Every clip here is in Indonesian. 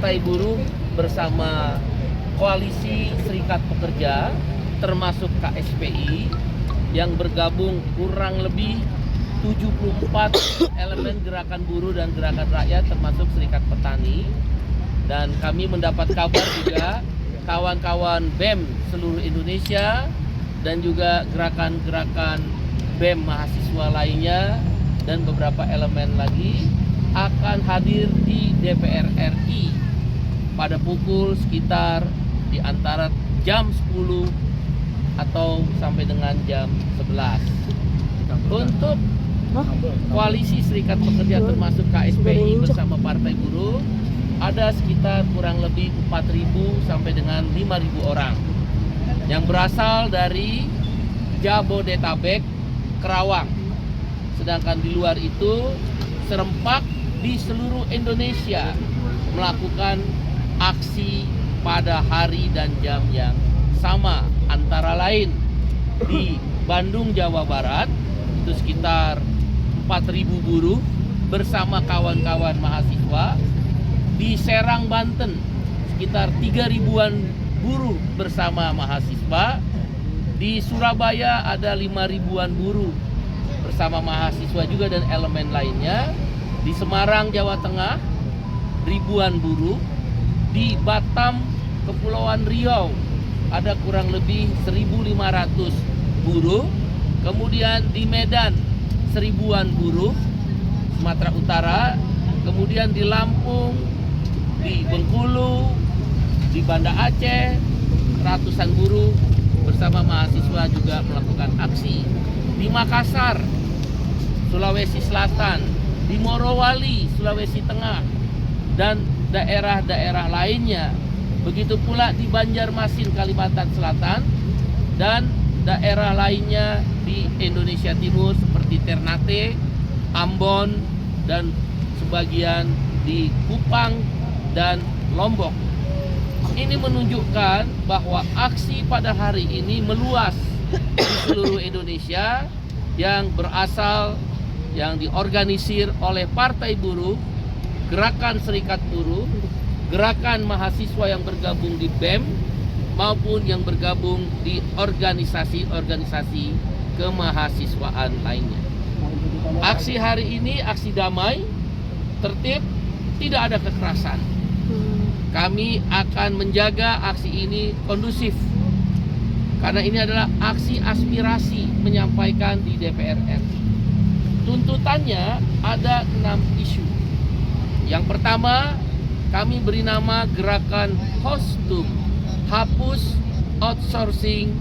Partai Buruh bersama Koalisi Serikat Pekerja termasuk KSPI yang bergabung kurang lebih 74 elemen gerakan buruh dan gerakan rakyat termasuk Serikat Petani. Dan kami mendapat kabar juga kawan-kawan BEM seluruh Indonesia dan juga gerakan-gerakan BEM mahasiswa lainnya dan beberapa elemen lagi akan hadir di DPR RI pada pukul sekitar di antara jam 10 atau sampai dengan jam 11 untuk Koalisi Serikat Pekerja termasuk KSPI bersama Partai Buruh. Ada sekitar kurang lebih 4.000 sampai dengan 5.000 orang yang berasal dari Jabodetabek, Kerawang. Sedangkan di luar itu serempak di seluruh Indonesia melakukan aksi pada hari dan jam yang sama. Antara lain di Bandung, Jawa Barat itu sekitar 4.000 buruh bersama kawan-kawan mahasiswa. Di Serang, Banten sekitar 3.000-an buruh bersama mahasiswa. Di Surabaya ada 5.000-an buruh bersama mahasiswa juga dan elemen lainnya. Di Semarang, Jawa Tengah ribuan buruh. Di Batam, Kepulauan Riau ada kurang lebih 1.500 buruh. Kemudian di Medan 1.000-an buruh Sumatera Utara. Kemudian di Lampung, di Bengkulu, di Banda Aceh, ratusan buruh bersama mahasiswa juga melakukan aksi. Di Makassar, Sulawesi Selatan, di Morowali, Sulawesi Tengah, dan daerah-daerah lainnya. Begitu pula di Banjarmasin, Kalimantan Selatan, dan daerah lainnya di Indonesia Timur seperti Ternate, Ambon, dan sebagian di Kupang dan Lombok. Ini menunjukkan bahwa aksi pada hari ini meluas di seluruh Indonesia yang berasal, yang diorganisir oleh Partai Buruh, Gerakan Serikat Buruh, Gerakan Mahasiswa yang bergabung di BEM, maupun yang bergabung di organisasi-organisasi kemahasiswaan lainnya. Aksi hari ini aksi damai, tertib, tidak ada kekerasan. Kami akan menjaga aksi ini kondusif karena ini adalah aksi aspirasi menyampaikan di DPR RI. Tuntutannya ada 6 isu. Yang pertama, kami beri nama gerakan Hostum, hapus outsourcing,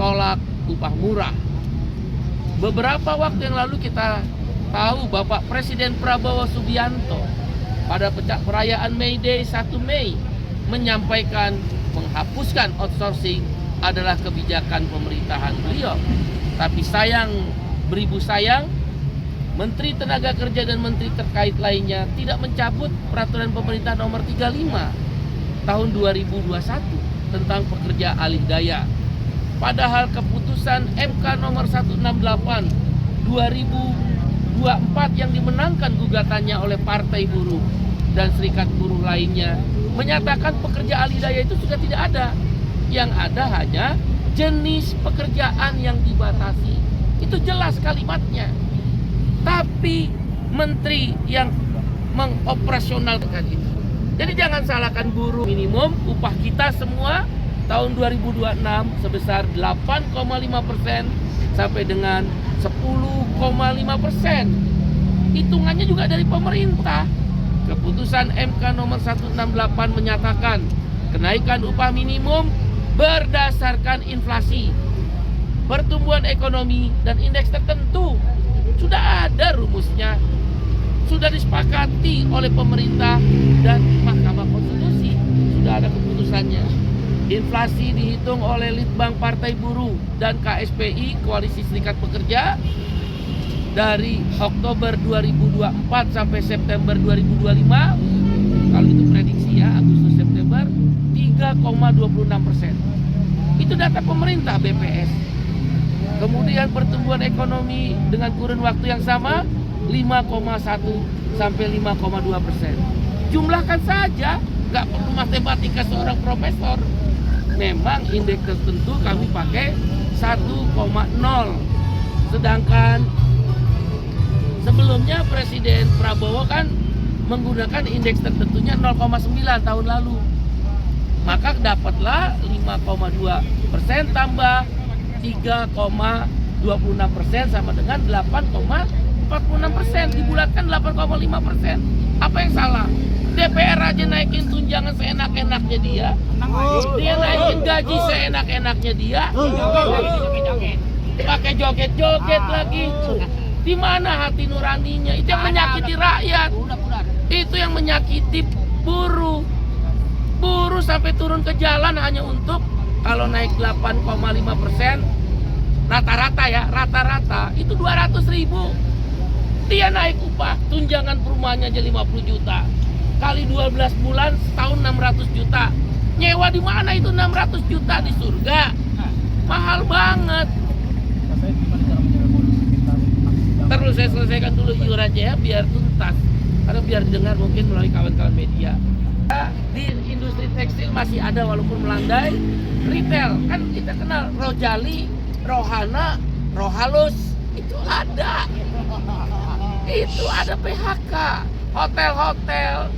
tolak upah murah. Beberapa waktu yang lalu kita tahu Bapak Presiden Prabowo Subianto pada perayaan May Day 1 Mei menyampaikan menghapuskan outsourcing adalah kebijakan pemerintahan beliau. Tapi sayang beribu sayang, Menteri Tenaga Kerja dan Menteri terkait lainnya tidak mencabut peraturan pemerintah nomor 35 tahun 2021 tentang pekerja alih daya. Padahal keputusan MK nomor 168 2024 yang dimenangkan gugatannya oleh Partai Buruh dan Serikat Buruh lainnya menyatakan pekerja alih daya itu sudah tidak ada. Yang ada hanya jenis pekerjaan yang dibatasi. Itu jelas kalimatnya. Tapi menteri yang mengoperasionalkan itu. Jadi jangan salahkan buruh. Minimum upah kita semua tahun 2026 sebesar 8,5% sampai dengan 10,5%. Hitungannya juga dari pemerintah. Keputusan MK nomor 168 menyatakan kenaikan upah minimum berdasarkan inflasi, pertumbuhan ekonomi, dan indeks tertentu. Sudah ada rumusnya, sudah disepakati oleh pemerintah dan Mahkamah Konstitusi, sudah ada keputusannya. Inflasi dihitung oleh Litbang Partai Buruh dan KSPI, Koalisi Serikat Pekerja, dari Oktober 2024 sampai September 2025, kalau itu prediksi ya, Agustus September 3,26%. Itu data pemerintah BPS. Kemudian pertumbuhan ekonomi dengan kurun waktu yang sama 5,1 sampai 5,2%. Jumlahkan saja nggak perlu matematika seorang profesor. Memang indeks tertentu kami pakai 1,0. Sedangkan sebelumnya Presiden Prabowo kan menggunakan indeks tertentunya 0,9 tahun lalu. Maka dapatlah 5,2% tambah 3,26% sama dengan 8,46%, dibulatkan 8,5%. Apa yang salah? DPR aja naikin tunjangan seenak-enaknya dia. Dia naikin gaji seenak-enaknya dia. Pakai joget-joget lagi. Di mana hati nuraninya? Itu yang menyakiti rakyat. Itu yang menyakiti buruh. Buruh sampai turun ke jalan hanya untuk kalau naik 8,5%, rata-rata ya, rata-rata itu 200.000. Dia naik upah, tunjangan perumahannya aja 50 juta. Kali 12 bulan, setahun 600 juta. Nyewa di mana itu 600 juta? Di surga. Mahal banget. Terus saya selesaikan dulu iurannya ya, biar tuntas. Karena biar didengar mungkin melalui kawan-kawan media. Di industri tekstil masih ada walaupun melandai. Retail, kan kita kenal Rojali, Rohana, Rohalus, itu ada. Itu ada PHK. Hotel-hotel,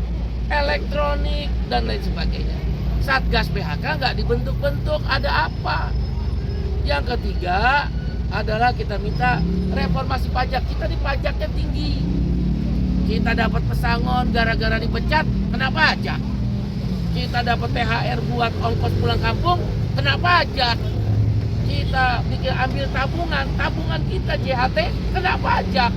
elektronik, dan lain sebagainya. Satgas PHK nggak dibentuk-bentuk, ada apa? Yang ketiga adalah kita minta reformasi pajak. Kita di pajaknya tinggi. Kita dapat pesangon gara-gara dipecat, kena pajak. Kita dapat THR buat ongkos pulang kampung, kena pajak. Kita bikin ambil tabungan kita JHT, kena pajak.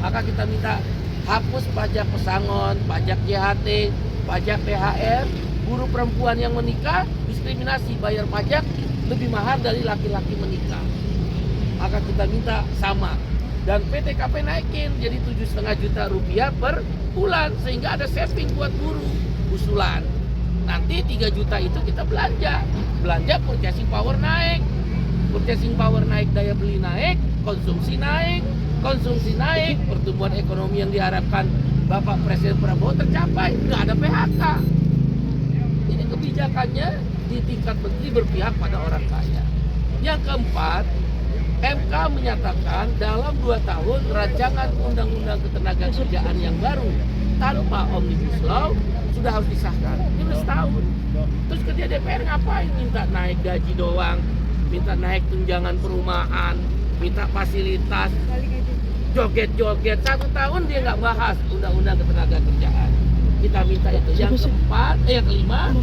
Maka kita minta hapus pajak pesangon, pajak JHT, pajak THR. Buruh perempuan yang menikah diskriminasi, bayar pajak lebih mahal dari laki-laki menikah. Maka kita minta sama. Dan PTKP naikin jadi 7,5 juta rupiah per bulan, sehingga ada saving buat buruh. Usulan nanti 3 juta itu kita belanja purchasing power naik, daya beli naik, konsumsi naik, pertumbuhan ekonomi yang diharapkan Bapak Presiden Prabowo tercapai, nggak ada PHK. Ini kebijakannya di tingkat menteri berpihak pada orang kaya. Yang keempat, MK menyatakan dalam 2 tahun rancangan undang-undang ketenagakerjaan yang baru tanpa omnibus law sudah harus disahkan. Ini udah setahun. Terus kerja DPR ngapain? Minta naik gaji doang, minta naik tunjangan perumahan, minta fasilitas, joget-joget. 1 tahun dia nggak bahas undang-undang ketenagakerjaan. Kita minta itu. Yang kelima,